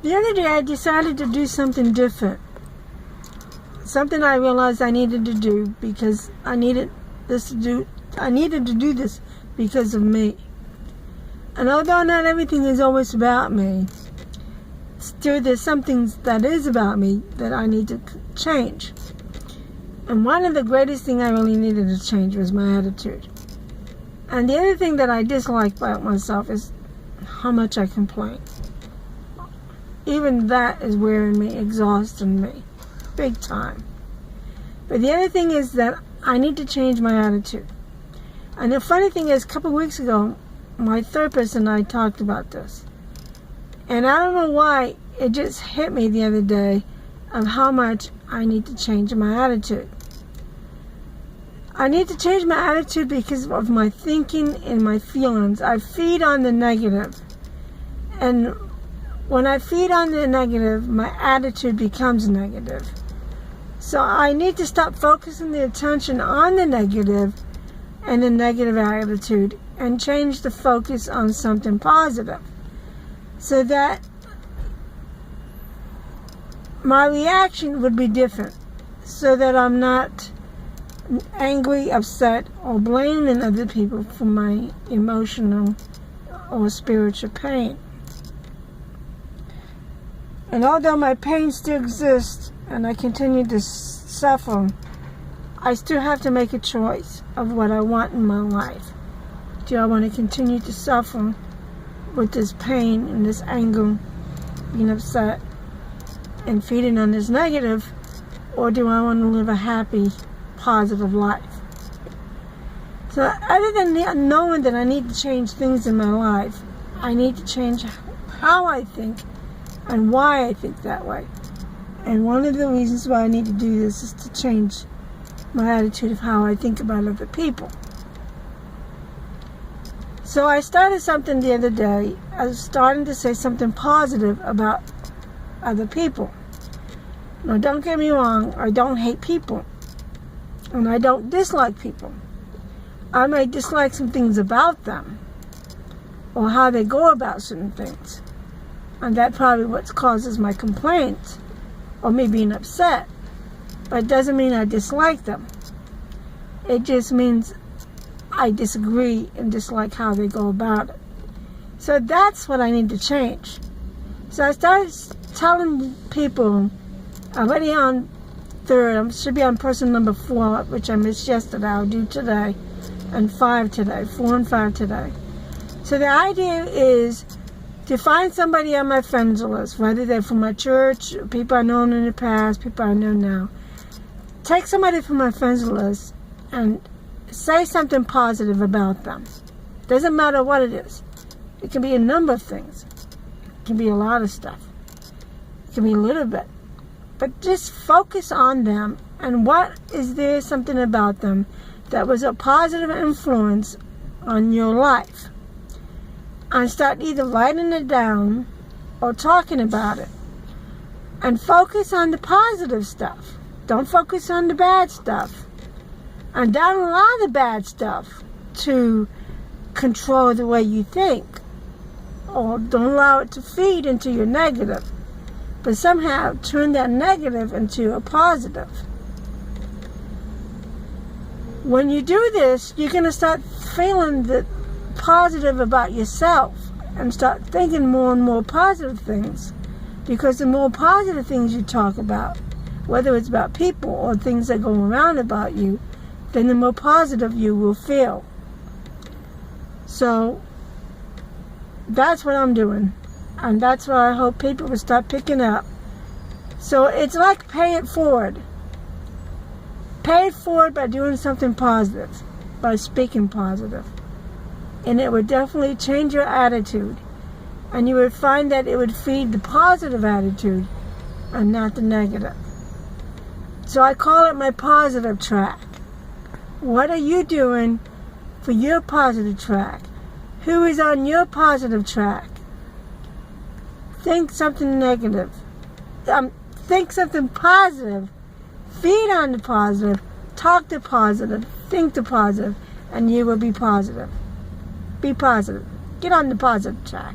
The other day I decided to do something different. Something I realized I needed to do because I needed to do this because of me. And although not everything is always about me, still there's something that is about me that I need to change. And one of the greatest things I really needed to change was my attitude. And the other thing that I dislike about myself is how much I complain. Even that is wearing me, exhausting me, big time. But the other thing is that I need to change my attitude. And the funny thing is, a couple of weeks ago, my therapist and I talked about this. And I don't know why, it just hit me the other day of how much I need to change my attitude. I need to change my attitude because of my thinking and my feelings. I feed on the negative. And when I feed on the negative, my attitude becomes negative. So I need to stop focusing the attention on the negative and the negative attitude and change the focus on something positive so that my reaction would be different, so that I'm not angry, upset, or blaming other people for my emotional or spiritual pain. And although my pain still exists and I continue to suffer, I still have to make a choice of what I want in my life. Do I want to continue to suffer with this pain and this anger, being upset and feeding on this negative, or do I want to live a happy, positive life? So other than knowing that I need to change things in my life, I need to change how I think and why I think that way. And one of the reasons why I need to do this is to change my attitude of how I think about other people. So I started something the other day. I was starting to say something positive about other people. Now, don't get me wrong, I don't hate people. And I don't dislike people. I may dislike some things about them or how they go about certain things. And that's probably what causes my complaints or me being upset. But it doesn't mean I dislike them. It just means I disagree and dislike how they go about it. So that's what I need to change. So I started telling people, already on third, I should be on person number 4, which I missed yesterday. I'll do today, and 5 today, 4 and 5 today. So the idea is to find somebody on my friends list, whether they're from my church, people I've known in the past, people I know now. Take somebody from my friends list and say something positive about them. Doesn't matter what it is. It can be a number of things. It can be a lot of stuff. It can be a little bit. But just focus on them and what is there something about them that was a positive influence on your life. And start either writing it down or talking about it. And focus on the positive stuff. Don't focus on the bad stuff. And don't allow the bad stuff to control the way you think. Or don't allow it to feed into your negative. But somehow turn that negative into a positive. When you do this, you're going to start feeling the positive about yourself and start thinking more and more positive things. Because the more positive things you talk about, whether it's about people or things that go around about you, then the more positive you will feel. So that's what I'm doing. And that's what I hope people will start picking up. So it's like pay it forward. Pay it forward by doing something positive, by speaking positive. And it would definitely change your attitude. And you would find that it would feed the positive attitude and not the negative. So I call it my positive track. What are you doing for your positive track? Who is on your positive track? Think something negative. Think something positive. Feed on the positive. Talk the positive. Think the positive. And you will be positive. Be positive. Get on the positive track.